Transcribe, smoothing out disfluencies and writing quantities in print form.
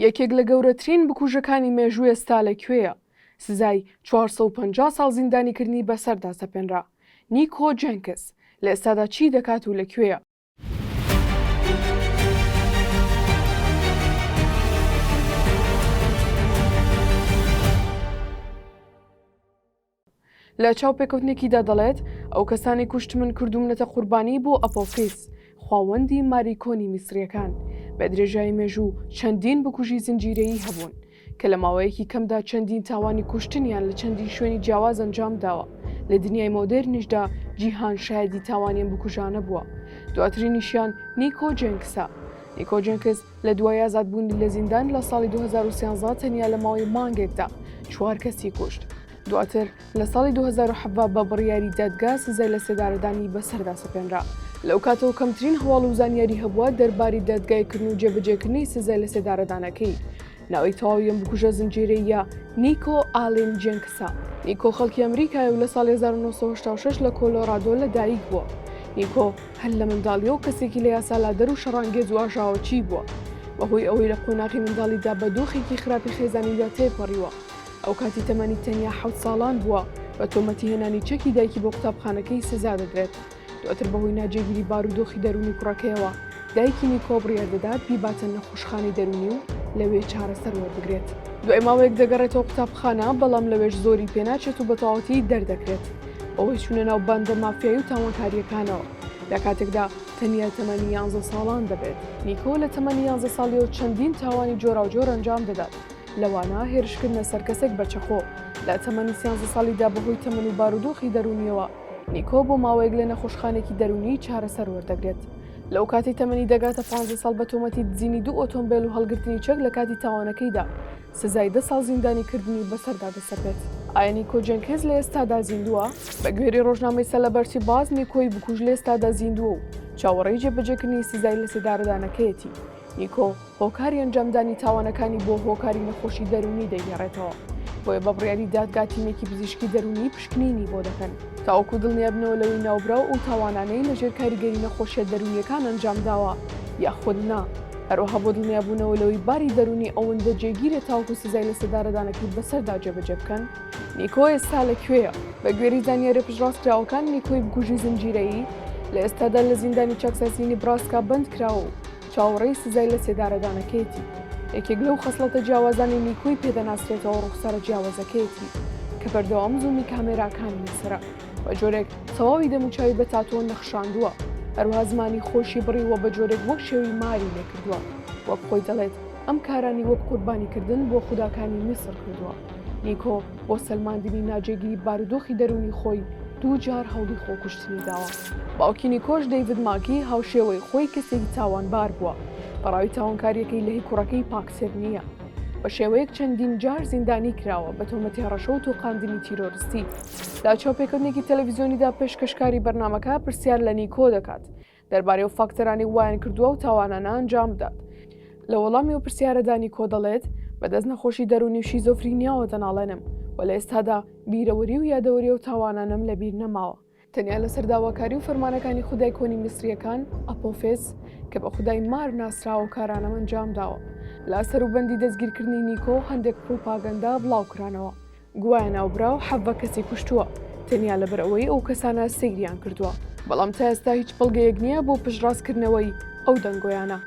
یەکێک لە گەورەترین بکوژەکانی مێژووی ئێستا لەکوێیە؟ سزای 450 ساڵ زیندانیکردنی بەسەردا سەپێنرا. نیکۆ جێنکس لە ئێستادا چی دەکات و لەکوێیە؟ لە چاوپێکەوتنێکیدا دەڵێت ئەو کەسانی کوشتمن کردومنەتە قوربانی بۆ ئەپۆفیس، خواوەندی ماریکۆنی میسریەکان. بە درێژایی مێژوو چەندین بکوژی زنجیرەیی هەبوون کە لە ماوەیەکی کەمدا چەندین تاوانی کوشتنیان لە چەندین شوێنی جیاواز ئەنجام داوە. لە دنیای مۆدێرنیشدا جیهان شایەدی تاوانیان بکوژانە بووە. دواترینیشیان نیکۆ جێنکسە. نیکۆ جێنکس لە دوای ئازادبوونی لە زیندان لە ساڵی 2013 تەنیا لە ماوەی مانگێکدا 4 کەسی کوشت. دواتر لە ساڵی 2007 بە بڕیاری دادگا سزای لە سێدارەدانی بەسەردا سەپێنرا. لەو کاتەوە کەمترین هەواڵ و زانیاری هەبووە دەرباری دادگایکردن و جێبەجێکردنی سزای لە سێدارەدانەکەی. ناوی تەواوی بکوژە زنجیرەیە نیکۆ ئالین جێنکسە. نیکۆ خەڵکی ئەمریکای و لە ساڵی 1986 لە کۆلۆرادۆ لەدایک بووە. نیکۆ هەر لە منداڵیە و کەسێکی لە یاسالادەر و شەڕانگێز و ئاژاوەچی بووە. بەهۆی ئەوەی لە قۆناغی منداڵیدا بە دۆخێکی خراپی خێزانیدا تێپەڕیوە. ئەو کاتی تەمەنی تەنیا 7 ساڵان بووە. بە تۆمەتی هێنانی چەکی دایکی بۆ قوتابخانەکەی سزا دەدرێت. دواتر بەهۆی ناجێگیری بارودۆخی دەرونی کوڕەکەیەوە دایکی نیکۆ بڕیار دەدات بیباتە نەخۆشخانەی دەرونی و لەوێ چارەسەر وەردەگرێت. دوای ماوەیەک دەگەڕێتەوە قوتابخانە، بەڵام لەوێش زۆری پێناچێت و بە تەواوەتی دەردەکرێت. ئەوەی چوونە ناو بەندە مافیایی و تاوانکاریەکانەوە. لە کاتێکدا تەنیا تەمەنی 11 ساڵان دەبێت. نیکۆ لە تەمەنی 11 ساڵیەوە چەندین تاوانی جۆراوجۆر ئەنجام دەدات. لەوانە هێرشکردنە سەر کەسێک بەچەخۆ. لە تەمەنی 13 ساڵیدا بەهۆی تەمەن و بارودۆخی دەرونیەوە نیکۆ بۆ ماوەیەک لە نەخۆشخانێکی دەرونی چارەسەر وەردەگرێت. لەو کاتی تەمەنی دەگاتە 15 ساڵ بە تۆمەتی دزینی 2 ئۆتۆمبیل و هەڵگرتنی چەک لە کاتی تاوانەکەیدا سزای 10 ساڵ زیندانیکردنی بەسەردا دەسەپێت. ئایا نیکۆ جێنکس لە ئێستادا زیندووە؟ بە گوێرەی ڕۆژنامەی سەلەبەرتی باز نیکۆی بکوژ لە ئێستادا زیندووە و چاوەڕێی جێبەجێکردنی سزای لە سێدارەدانەکەیەتی. نیکۆ هۆکاری ئەنجامدانی تاوانەکانی بۆ هۆکاری نەخۆشی دەرونی دەگەڕێتەوە. بۆیە بە بڕیاری دادگا تیمێکی پزیشکی دەرونی پشکنینی بۆ دەکەن تاوەکو دڵنیابنەوە لەوەی ناوبراو و تاوانانەی لەژێر کاریگەری نەخۆشیە دەرونیەکان ئەنجام داوە یاخود نا. هەروەها بۆ دڵنیابوونەوە لەوەی باری دەرونی ئەوەندە جێگیرە تاوەکو سزای لە سێدارەدانەکەی بەسەردا جێبەجێ بکەن. نیکۆ ئێستا لەکوێیە؟ بە گوێرەی زانیاری پشتڕاستکراوەکان نیکۆی بکوژی زنجیرەیی لە ئێستادا لە زیندانی چاکساسی نیبراسکا بەند کراوە و چاوەڕێی سزای لە سێدارەدانەکەیەتی. یەکێک لەو خەسڵەتە جیاوازانی نیکۆی پێدەناسرێتەوە ڕوخسارە جیاوازەکەیەتی کە بەردەوام زوومی کامێراکانی لەسرە بە جۆرێک تەواوی دەموچاوی بە تاتۆ نەخشاندووە. هەروەها زمانی خۆشی بڕیوە بە جۆرێک وەک شێوی ماری لێکردووە. وەک خۆی دەڵێت ئەم کارانی وەک قوربانیکردن بۆ خوداکانی میسر کردووە. نیکۆ بۆ سەلماندنی ناجێگیری بارودۆخی دەرونی خۆی 2 جار هەوڵی خۆکوشتنی داوە. باوکی نیکۆش دەیڤید ماکی هاوشێوەی خۆی کەسێکی تاوانبار بووە. بەڕاوی تاوانکاریەکەی لە هی کوڕەکەی پاکسێر نییە. بە شێوەیەک چەندین جار زیندانی کراوە بە تۆمەتی هەڕەشە و تۆقاندنی تیرۆریستی. لا چاوپێکەوتنێکی تەلەڤیزیۆنیدا پێشکەشکاری بەرنامەکە پرسیار لە نیکۆ دەکات دەربارەی و فاکتەرانی وایان کردووە و تاوانانە ئەنجام بدات. لە وەڵامی و پرسیارەدا نیکۆ دەڵێت بەدەست نەخۆشی دەرونی و شیزۆفرینیاوە دەناڵێنم و لە ئێستادا بیرەوەری و یادەوەری و تاوانانم لەبیر نەماوە. تەنیا لەسەر داواکاری و فەرمانەکانی خودای کۆنی میسریەکان ئەپۆفیس کە بە خودای مار ناسراوە و کارانەم ئەنجام داوە. لا سەروبەندی دەستگیرکردنی نیکۆ هەندێک پروپاگەندا بڵاوکرانەوە. گوایە ناوبراو 7 کەسی کوشتووە تەنیا لەبەر ئەوەی ئەو کەسانە سەیریان کردووە. بەڵام تا ئێستا هیچ بەڵگەیەک نییە بۆ پشتڕاستکردنەوەی ئەو دەنگۆیانە.